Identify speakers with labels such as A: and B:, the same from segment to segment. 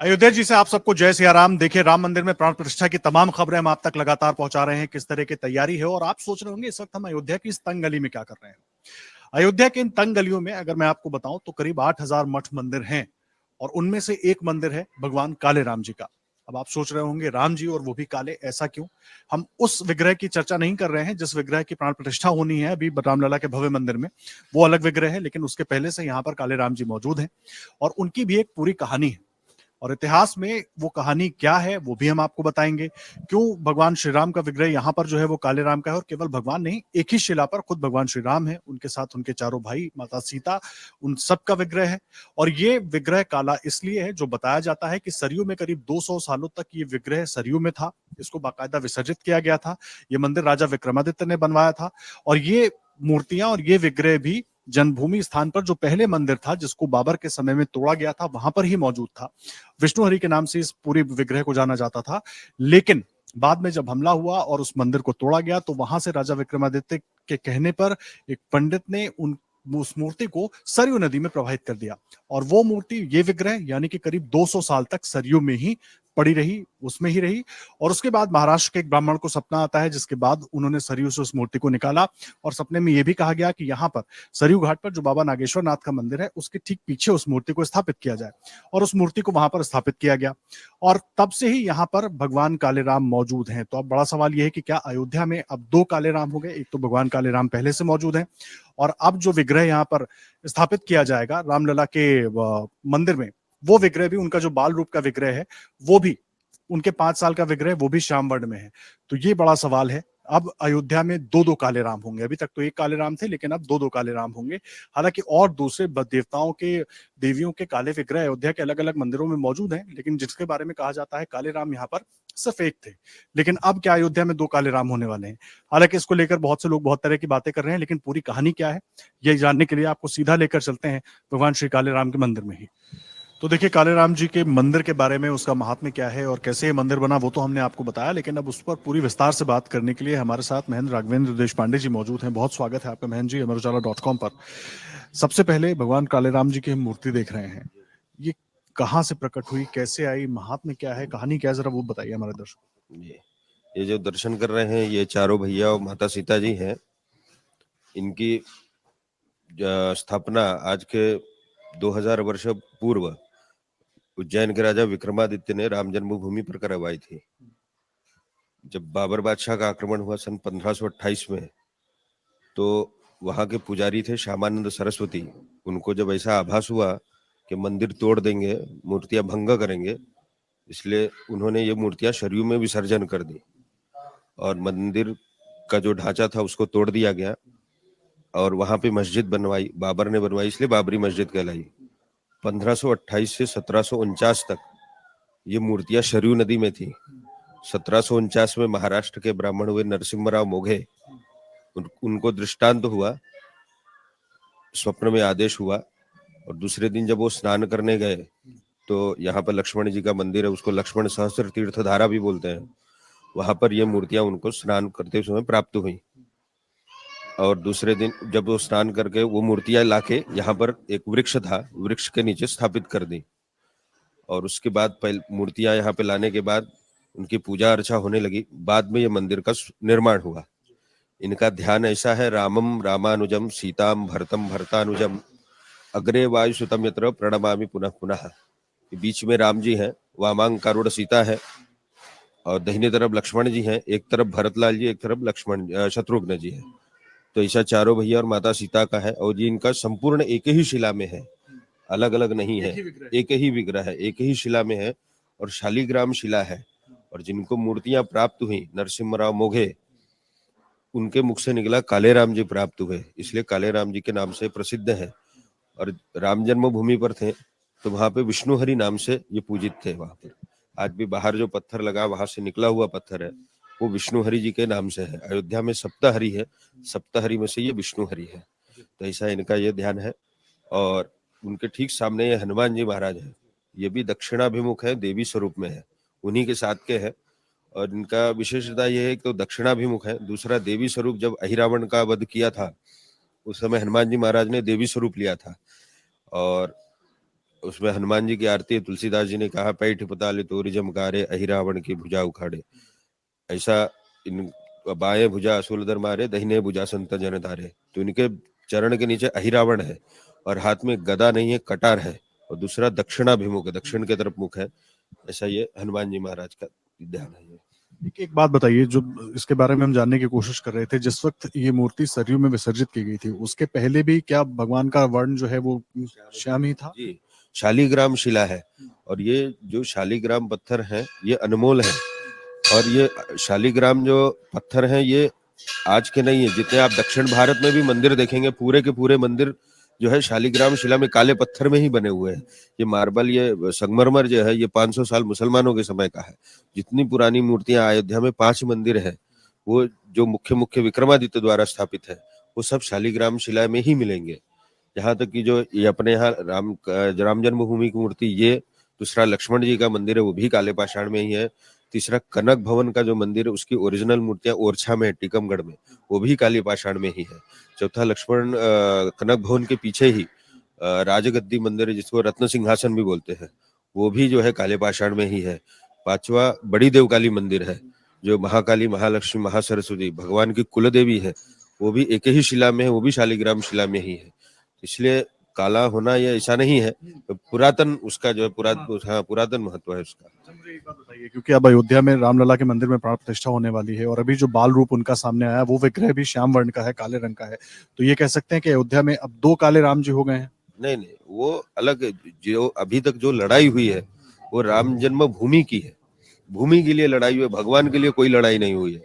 A: अयोध्या जी से आप सबको जय सिया राम। देखिए, राम मंदिर में प्राण प्रतिष्ठा की तमाम खबरें हम आप तक लगातार पहुंचा रहे हैं, किस तरह की तैयारी है। और आप सोच रहे होंगे इस वक्त हम अयोध्या की इस तंग गली में क्या कर रहे हैं। अयोध्या के इन तंग गलियों में अगर मैं आपको बताऊं तो करीब 8,000 मठ मंदिर हैं और उनमें से एक मंदिर है भगवान काले राम जी का। अब आप सोच रहे होंगे राम जी और वो भी काले, ऐसा क्यों? हम उस विग्रह की चर्चा नहीं कर रहे हैं जिस विग्रह की प्राण प्रतिष्ठा होनी है अभी रामलला के भव्य मंदिर में। वो अलग विग्रह है, लेकिन उसके पहले से यहाँ पर काले राम जी मौजूद हैं और उनकी भी एक पूरी कहानी है। और इतिहास में वो कहानी क्या है वो भी हम आपको बताएंगे। क्यों भगवान श्री राम का विग्रह यहाँ पर जो है वो काले राम का है, और केवल भगवान नहीं, एक ही शिला पर खुद भगवान श्री राम है, उनके साथ उनके चारों भाई, माता सीता, उन सब का विग्रह है। और ये विग्रह काला इसलिए है, जो बताया जाता है कि सरयू में करीब 200 सालों तक ये विग्रह सरयू में था। इसको बाकायदा विसर्जित किया गया था। ये मंदिर राजा विक्रमादित्य ने बनवाया था। और ये मूर्तियां और ये विग्रह भी जन्मभूमि स्थान पर जो पहले मंदिर था जिसको बाबर के समय में तोड़ा गया था, वहां पर ही मौजूद था। विष्णुहरि के नाम से इस पूरी विग्रह को जाना जाता था। लेकिन बाद में जब हमला हुआ और उस मंदिर को तोड़ा गया तो वहां से राजा विक्रमादित्य के कहने पर एक पंडित ने उस मूर्ति को सरयू नदी में प्रवाहित कर दिया। और वो मूर्ति, ये विग्रह यानी कि करीब 200 साल तक सरयू में ही पड़ी रही, उसमें ही रही। और उसके बाद महाराष्ट्र के एक ब्राह्मण को सपना आता है, जिसके बाद उन्होंने सरयू से उस मूर्ति को निकाला। और सपने में यह भी कहा गया कि यहाँ पर सरयू घाट पर जो बाबा नागेश्वर नाथ का मंदिर है उसके ठीक पीछे उस मूर्ति को स्थापित किया जाए। और उस मूर्ति को वहां पर स्थापित किया गया और तब से ही यहाँ पर भगवान काले राम मौजूद हैं। तो अब बड़ा सवाल यह है कि क्या अयोध्या में अब दो काले राम हो गए? एक तो भगवान काले राम पहले से मौजूद हैं और अब जो विग्रह यहाँ पर स्थापित किया जाएगा रामलला के मंदिर में, वो विग्रह भी, उनका जो बाल रूप का विग्रह है वो भी, उनके 5 साल का विग्रह वो भी श्याम वर्ण में है। तो ये बड़ा सवाल है। अब अयोध्या में दो दो काले राम होंगे। अभी तक तो एक काले राम थे, लेकिन अब दो दो काले राम होंगे। हालांकि और दूसरे देवताओं के, देवियों के काले विग्रह अयोध्या के अलग अलग मंदिरों में मौजूद हैं, लेकिन जिसके बारे में कहा जाता है काले राम यहाँ पर सिर्फ एक थे। लेकिन अब क्या अयोध्या में दो काले राम होने वाले हैं? हालांकि इसको लेकर बहुत से लोग बहुत तरह की बातें कर रहे हैं, लेकिन पूरी कहानी क्या है ये जानने के लिए आपको सीधा लेकर चलते हैं भगवान श्री काले राम के मंदिर में ही। तो देखिए, काले राम जी के मंदिर के बारे में, उसका महात्म्य क्या है और कैसे ये मंदिर बना, वो तो हमने आपको बताया। लेकिन अब उस पर पूरी विस्तार से बात करने के लिए हमारे साथ महेंद्र राघवेंद्र देश पांडे जी मौजूद हैं। बहुत स्वागत है आपका महेंद्र जी, अमरउजाला.com पर। सबसे पहले भगवान काले राम जी की हम मूर्ति देख रहे हैं, ये कहाँ से प्रकट हुई, कैसे आई, महात्म्य क्या है, कहानी क्या है, जरा वो बताइए हमारे दर्शकों।
B: ये जो दर्शन कर रहे हैं ये चारों भैया और माता सीता जी हैं। इनकी स्थापना आज के 2000 वर्ष पूर्व उज्जैन के राजा विक्रमादित्य ने राम जन्मभूमि पर करवाई थी। जब बाबर बादशाह का आक्रमण हुआ सन 1528 में, तो वहां के पुजारी थे श्यामानंद सरस्वती। उनको जब ऐसा आभास हुआ कि मंदिर तोड़ देंगे, मूर्तियां भंग करेंगे, इसलिए उन्होंने ये मूर्तियां सरयू में विसर्जन कर दी और मंदिर का जो ढांचा था उसको तोड़ दिया गया और वहां पे मस्जिद बनवाई, बाबर ने बनवाई, इसलिए बाबरी मस्जिद कहलाई। 1528 से 1749 तक ये मूर्तियां सरयू नदी में थी। 1749 में महाराष्ट्र के ब्राह्मण हुए नरसिम्हराव मोघे, उनको दृष्टांत हुआ, स्वप्न में आदेश हुआ और दूसरे दिन जब वो स्नान करने गए तो यहाँ पर लक्ष्मण जी का मंदिर है, उसको लक्ष्मण सहस्त्र तीर्थ धारा भी बोलते हैं। वहां पर ये मूर्तियां उनको स्नान करते समय प्राप्त हुई और दूसरे दिन जब वो स्नान करके वो मूर्तियां लाके यहाँ पर एक वृक्ष था, वृक्ष के नीचे स्थापित कर दी। और उसके बाद पहले मूर्तियां यहाँ पे लाने के बाद उनकी पूजा अर्चा होने लगी। बाद में ये मंदिर का निर्माण हुआ। इनका ध्यान ऐसा है, रामम रामानुजम सीताम भरतम भरतानुजम अग्रे वायुसुतम यत्र प्रणमामि पुनः पुनः। बीच में राम जी हैं, वामांकारूढ़ सीता है और दाहिनी तरफ लक्ष्मण जी हैं, एक तरफ भरतलाल जी, एक तरफ लक्ष्मण शत्रुघ्न जी है। तो ऐसा चारों भैया और माता सीता का है और ये इनका संपूर्ण एक ही शिला में है, अलग अलग नहीं है, एक ही विग्रह है, एक ही शिला में है और शालिग्राम शिला है। और जिनको मूर्तियां प्राप्त हुई, नरसिम्हराव मोघे, उनके मुख से निकला काले राम जी प्राप्त हुए, इसलिए काले राम जी के नाम से प्रसिद्ध है। और राम जन्मभूमि पर थे तो वहां पे विष्णुहरि नाम से ये पूजित थे। वहां पर आज भी बाहर जो पत्थर लगा, वहां से निकला हुआ पत्थर है, वो विष्णुहरि जी के नाम से है। अयोध्या में सप्तहरि है, सप्तहरि में से ये विष्णुहरि है। तो ऐसा इनका ये ध्यान है। और उनके ठीक सामने ये हनुमान जी महाराज है, ये भी दक्षिणाभिमुख है, देवी स्वरूप में है, उन्हीं के साथ के है। और इनका विशेषता यह है कि तो दक्षिणाभिमुख है। दूसरा, देवी स्वरूप, जब अहिरावण का वध किया था उस समय हनुमान जी महाराज ने देवी स्वरूप लिया था और उसमें हनुमान जी की आरती है। तुलसीदास जी ने कहा, पैठ पताले तोरि जमकारे, अहि रावण की भुजा उखाड़े। ऐसा इन बाएं भुजा असूलदर मारे, दाहिने भुजा संत जन तारे। तो इनके चरण के नीचे अहिरावण है और हाथ में गदा नहीं है, कटार है, और दूसरा दक्षिणाभिमुख है, दक्षिण के तरफ मुख है। ऐसा ये हनुमान जी महाराज का ध्यान है।
A: एक बात बताइए, जो इसके बारे में हम जानने की कोशिश कर रहे थे, जिस वक्त ये मूर्ति सरयू में विसर्जित की गई थी, उसके पहले भी क्या भगवान का वर्ण जो है वो श्याम ही था?
B: जी, शालिग्राम शिला है, और ये जो शालिग्राम पत्थर है ये अनमोल है। और ये शालिग्राम जो पत्थर हैं ये आज के नहीं है। जितने आप दक्षिण भारत में भी मंदिर देखेंगे, पूरे के पूरे मंदिर जो है शालिग्राम शिला में काले पत्थर में ही बने हुए हैं। ये मार्बल, ये संगमरमर जो है, ये 500 साल मुसलमानों के समय का है। जितनी पुरानी मूर्तियां अयोध्या में 5 मंदिर है, वो जो मुख्य मुख्य विक्रमादित्य द्वारा स्थापित है, वो सब शालिग्राम शिला में ही मिलेंगे। यहाँ तक कि जो ये अपने यहाँ राम जन्मभूमि की मूर्ति, ये दूसरा लक्ष्मण जी का मंदिर है, वो भी काले पाषाण में ही है। तीसरा कनक भवन का जो मंदिर है, उसकी ओरिजिनल मूर्तियां ओरछा में, टीकमगढ़ में, वो भी काली पाषाण में ही है। चौथा लक्ष्मण कनक भवन के पीछे ही राजगद्दी मंदिर है, जिसको रत्न सिंहासन भी बोलते हैं, वो भी जो है काले पाषाण में ही है। पांचवा बड़ी देवकाली मंदिर है, जो महाकाली, महालक्ष्मी, महासरस्वती भगवान की कुल देवी है, वो भी एक ही शिला में है, वो भी शालिग्राम शिला में ही है। इसलिए काला होना ये ऐसा नहीं है, पुरातन उसका जो है पुरातन महत्व है उसका।
A: मुझे एक बात बताइए, क्योंकि अब अयोध्या में रामलला के मंदिर में प्राण प्रतिष्ठा होने वाली है, और अभी जो बाल रूप उनका सामने आया, वो विग्रह भी श्याम वर्ण का है, काले रंग का है, तो ये कह सकते हैं कि अयोध्या में अब 2 काले राम जी हो गए हैं?
B: नहीं नहीं, वो अलग है। जो अभी तक जो लड़ाई हुई है वो राम जन्मभूमि की है, भूमि के लिए लड़ाई हुई है, भगवान के लिए कोई लड़ाई नहीं हुई है।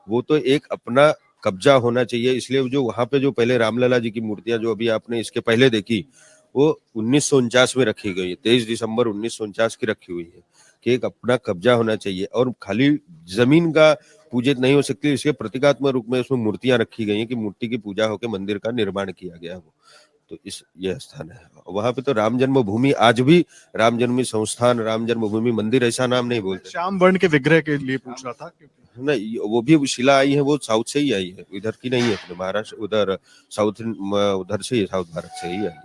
B: वो तो एक अपना कब्जा होना चाहिए। इसलिए जो वहां पे जो पहले रामलला जी की मूर्तियां जो अभी आपने इसके पहले देखी, वो 1949 में रखी गई है, 23 दिसंबर 1949 की रखी हुई है, कि एक अपना कब्जा होना चाहिए। और खाली जमीन का पूजित नहीं हो सकती, इसके प्रतीकात्मक रूप में उसमें मूर्तियां रखी गई हैं कि मूर्ति की पूजा होकर मंदिर का निर्माण किया गया हो। तो इस ये स्थान है वहां पे। तो राम जन्मभूमि आज भी राम जन्मभूमि संस्थान, राम जन्मभूमि मंदिर, ऐसा नाम नहीं बोलते।
A: श्याम वर्ण के विग्रह के लिए पूछ रहा था, क्योंकि
B: नहीं, वो भी शिला आई है, वो साउथ से ही आई है, इधर की नहीं है, अपने महाराष्ट्र उधर साउथ, उधर से ही, साउथ भारत से ही आई है।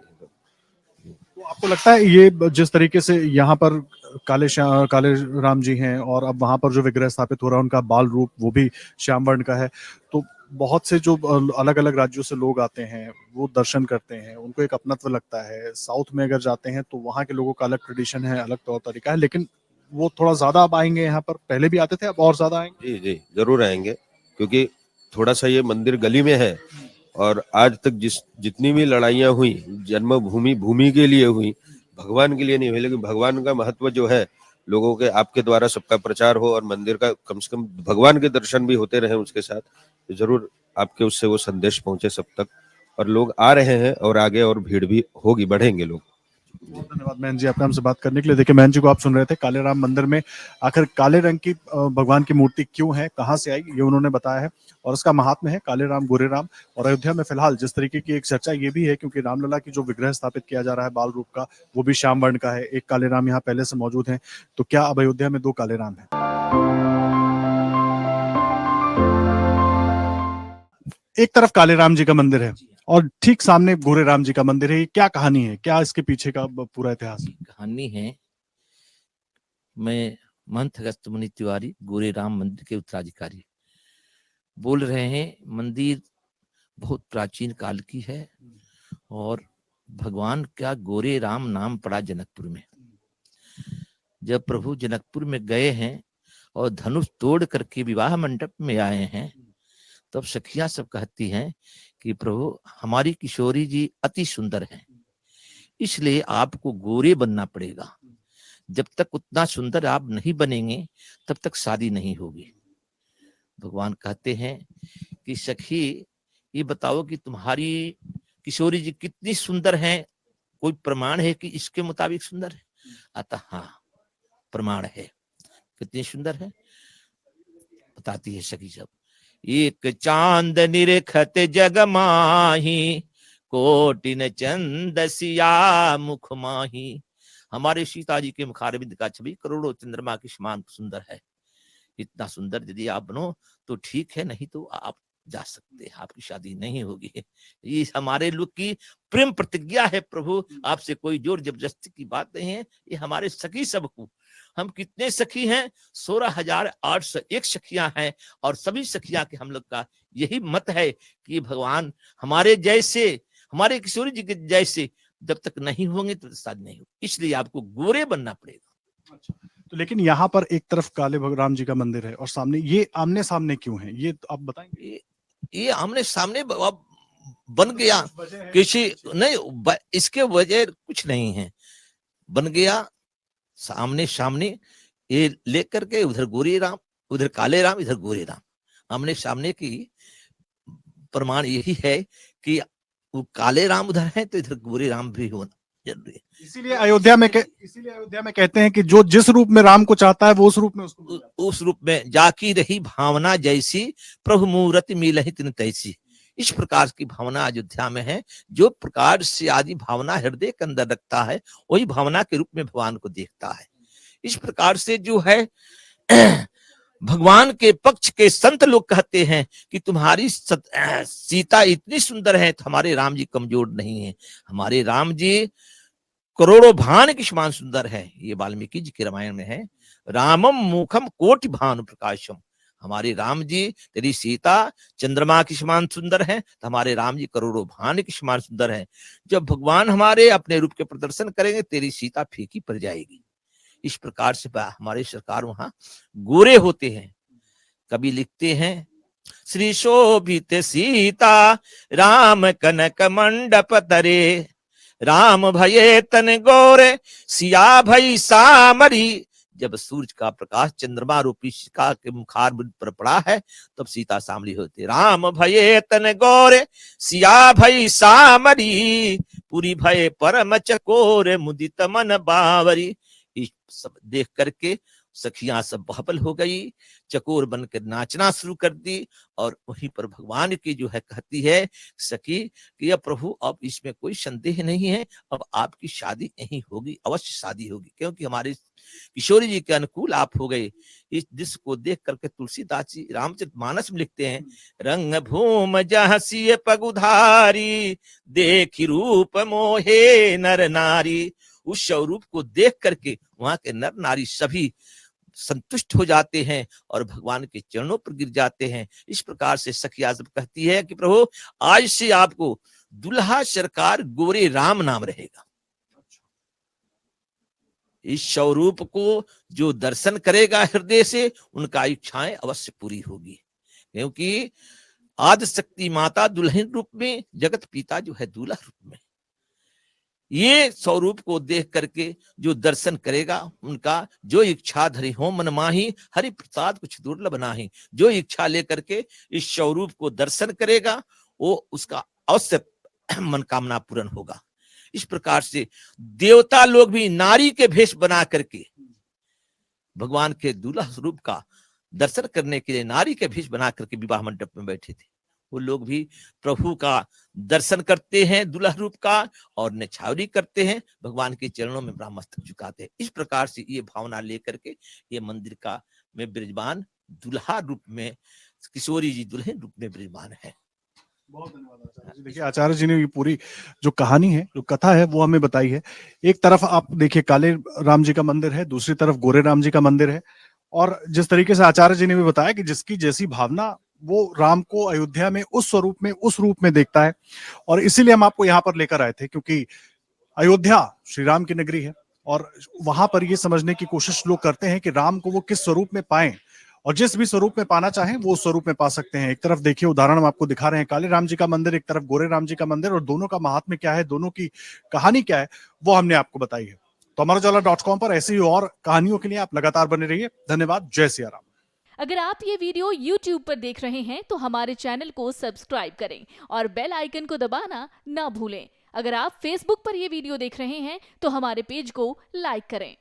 A: तो आपको लगता है ये जिस तरीके से यहाँ पर काले राम जी हैं, और अब वहां पर जो विग्रह स्थापित हो रहा है उनका बाल रूप वो भी श्याम वर्ण का है, तो बहुत से जो अलग अलग राज्यों से लोग आते हैं वो दर्शन करते हैं, उनको एक अपनत्व लगता है। साउथ में अगर जाते हैं तो वहाँ के लोगों का अलग ट्रेडिशन है, अलग तौर तरीका है, लेकिन वो थोड़ा ज्यादा अब आएंगे यहाँ पर, पहले भी आते थे, अब और ज्यादा आएंगे।
B: जी जी, जरूर आएंगे, क्योंकि थोड़ा सा ये मंदिर गली में है, और आज तक जितनी भी लड़ाइयां हुई जन्मभूमि भूमि के लिए हुई, भगवान के लिए नहीं हुई। लेकिन भगवान का महत्व जो है, लोगों के आपके द्वारा सबका प्रचार हो, और मंदिर का कम से कम भगवान के दर्शन भी होते रहे उसके साथ, तो जरूर आपके उससे वो संदेश पहुंचे सब तक। और लोग आ रहे हैं, और आगे और भीड़ भी होगी, बढ़ेंगे लोग।
A: बहुत धन्यवाद महन जी, आपने हमसे बात करने के लिए। देखिए महन जी को आप सुन रहे थे, काले राम मंदिर में आखिर काले रंग की भगवान की मूर्ति क्यों है, कहाँ से आई, ये उन्होंने बताया है, और उसका महात्म्य है काले राम गोरे राम। और अयोध्या में फिलहाल जिस तरीके की एक चर्चा ये भी है, क्योंकि रामलला की जो विग्रह स्थापित किया जा रहा है बाल रूप का, वो भी श्याम वर्ण का है, एक काले राम यहाँ पहले से मौजूद है, तो क्या अब अयोध्या में 2 काले राम है? एक तरफ काले राम जी का मंदिर है और ठीक सामने गोरे राम जी का मंदिर है, ये क्या कहानी है, क्या इसके पीछे का पूरा इतिहास?
C: कहानी है, मैं महंत अगस्त मुनि तिवारी, गोरे राम मंदिर के उत्तराधिकारी बोल रहे हैं। मंदिर बहुत प्राचीन काल की है, और भगवान का गोरे राम नाम पड़ा जनकपुर में। जब प्रभु जनकपुर में गए हैं और धनुष तोड़ करके विवाह मंडप में आए हैं, तब सखियां सब कहती हैं कि प्रभु हमारी किशोरी जी अति सुंदर हैं, इसलिए आपको गोरे बनना पड़ेगा। जब तक उतना सुंदर आप नहीं बनेंगे तब तक शादी नहीं होगी। भगवान कहते हैं कि सखी ये बताओ कि तुम्हारी किशोरी जी कितनी सुंदर हैं, कोई प्रमाण है कि इसके मुताबिक सुंदर है? अतः हाँ, प्रमाण है। कितनी सुंदर है बताती है सखी सब। एक चांद निरखत जग माही, कोटिन चंद सिया मुख माही। हमारे सीता जी के मुखारविंद का छवि करोड़ों चंद्रमा के समान सुंदर है। इतना सुंदर यदि आप बनो तो ठीक है, नहीं तो आप जा सकते हैं, आपकी शादी नहीं होगी। ये हमारे लोग की प्रेम प्रतिज्ञा है प्रभु, आपसे कोई जोर जबरदस्ती की बात नहीं है। ये हमारे सखी सबको, हम कितने सखी हैं, 16,801 सखियां हैं, और सभी सखियां के हम लोग का यही मत है कि भगवान हमारे जैसे, हमारे किशोरी जी के जैसे जब तक नहीं होंगे तो शादी नहीं होगी, इसलिए आपको गोरे बनना पड़ेगा।
A: अच्छा, तो लेकिन यहाँ पर एक तरफ काले भगवान जी का मंदिर है और सामने ये आमने सामने क्यों है, ये तो आप बताएंगे?
C: ये आमने सामने अब बन गया किसी नहीं, इसके वजह कुछ नहीं है, बन गया सामने सामने, ये लेकर के उधर गोरे राम, उधर काले राम, इधर गोरे राम, आमने सामने की प्रमाण यही है कि वो काले राम उधर है तो इधर गोरे राम भी होना जरूरी है।
A: इसीलिए अयोध्या में कहते हैं कि जो जिस रूप में राम को चाहता है वो उस रूप में
C: उस रूप में जाकी रही भावना जैसी, प्रभु मूर्ति मिलहि तिन तैसी। इस प्रकार की भावना अयोध्या में है। जो प्रकार से आदि भावना हृदय के अंदर रखता है वही भावना के रूप में भगवान को देखता है। इस प्रकार से जो है भगवान के पक्ष के संत लोग कहते हैं कि तुम्हारी सीता इतनी सुंदर है तो हमारे राम जी कमजोर नहीं है, हमारे राम जी करोड़ों भान के समान सुंदर है। ये वाल्मीकि जी के रामायण में है, रामम मुखम कोटि भानु प्रकाशम, हमारे राम जी, तेरी सीता चंद्रमा के समान सुंदर है तो हमारे राम जी करोड़ों भान के समान सुंदर है। जब भगवान हमारे अपने रूप के प्रदर्शन करेंगे तेरी सीता फीकी पड़ जाएगी। इस प्रकार से हमारे सरकार वहां गोरे होते हैं। कभी लिखते हैं, श्री शोभित सीता राम कनक मंडप तरे, राम भये तन गोरे सिया भई सामरी। जब सूरज का प्रकाश चंद्रमा रूपी शिखा के मुखार पर पड़ा है तब सीता सामरी होती। राम भये तन गोरे सिया भई सामरी, पूरी भय परम चकोर मुदित मन बावरी। सब देख करके सखियां सब बहबल हो गई, चकोर बनकर नाचना शुरू कर दी। और वहीं पर भगवान की जो है कहती है सखी कि अब प्रभु अब इसमें कोई संदेह नहीं है, अब आपकी शादी नहीं होगी, अवश्य शादी होगी, क्योंकि हमारे किशोरी जी के अनुकूल आप हो गए। इस दृश्य को देख करके तुलसीदास जी रामचरितमानस में लिखते हैं, रंग भूम जहसी पगुधारी, देखी रूप मोहे नर नारी। उस स्वरूप को देख करके वहां के नर नारी सभी संतुष्ट हो जाते हैं और भगवान के चरणों पर गिर जाते हैं। इस प्रकार से सखिया जब कहती है कि प्रभु आज से आपको दुल्हा सरकार गोरे राम नाम रहेगा। इस स्वरूप को जो दर्शन करेगा हृदय से उनका इच्छाएं अवश्य पूरी होगी, क्योंकि आदि शक्ति माता दुल्हन रूप में, जगत पिता जो है दूल्हा रूप में। ये स्वरूप को देख करके जो दर्शन करेगा उनका जो इच्छा धरी हो मन माही, हरि प्रसाद कुछ दुर्लभ नाही। जो इच्छा लेकर के इस स्वरूप को दर्शन करेगा वो उसका अवश्य मनकामना पूर्ण होगा। इस प्रकार से देवता लोग भी नारी के भेष बना करके भगवान के दूल्हा स्वरूप का दर्शन करने के लिए नारी के भेष बना करके विवाह मंडप में बैठे थे। वो लोग भी प्रभु का दर्शन करते हैं दूल्हा रूप का और निछावरी करते हैं, भगवान के चरणों में मस्तक झुकाते हैं। इस प्रकार से ये भावना लेकर के ये मंदिर का में विराजमान दूल्हा रूप में किशोरी जी दुल्हन रूप में विराजमान है।
A: बहुत धन्यवाद आचार्य जी। देखिए आचार्य जी ने ये पूरी जो कहानी है, जो कथा है वो हमें बताई है। एक तरफ आप देखिए काले राम जी का मंदिर है, दूसरी तरफ गोरे राम जी का मंदिर है, और जिस तरीके से आचार्य जी ने भी बताया कि जिसकी जैसी भावना वो राम को अयोध्या में उस स्वरूप में उस रूप में देखता है। और इसीलिए हम आपको यहाँ पर लेकर आए थे क्योंकि अयोध्या श्री राम की नगरी है और वहां पर ये समझने की कोशिश लोग करते हैं कि राम को वो किस स्वरूप में पाएं, और जिस भी स्वरूप में पाना चाहें वो उस स्वरूप में पा सकते हैं। एक तरफ देखिए उदाहरण हम आपको दिखा रहे हैं काले राम जी का मंदिर, एक तरफ गोरे राम जी का मंदिर, और दोनों का महात्म्य क्या है, दोनों की कहानी क्या है वो हमने आपको बताई है। तो अमरउजाला.com पर ऐसी ही और कहानियों के लिए आप लगातार बने रहिए। धन्यवाद। जय सिया राम।
D: अगर आप ये वीडियो YouTube पर देख रहे हैं तो हमारे चैनल को सब्सक्राइब करें और बेल आइकन को दबाना ना भूलें। अगर आप Facebook पर ये वीडियो देख रहे हैं तो हमारे पेज को लाइक करें।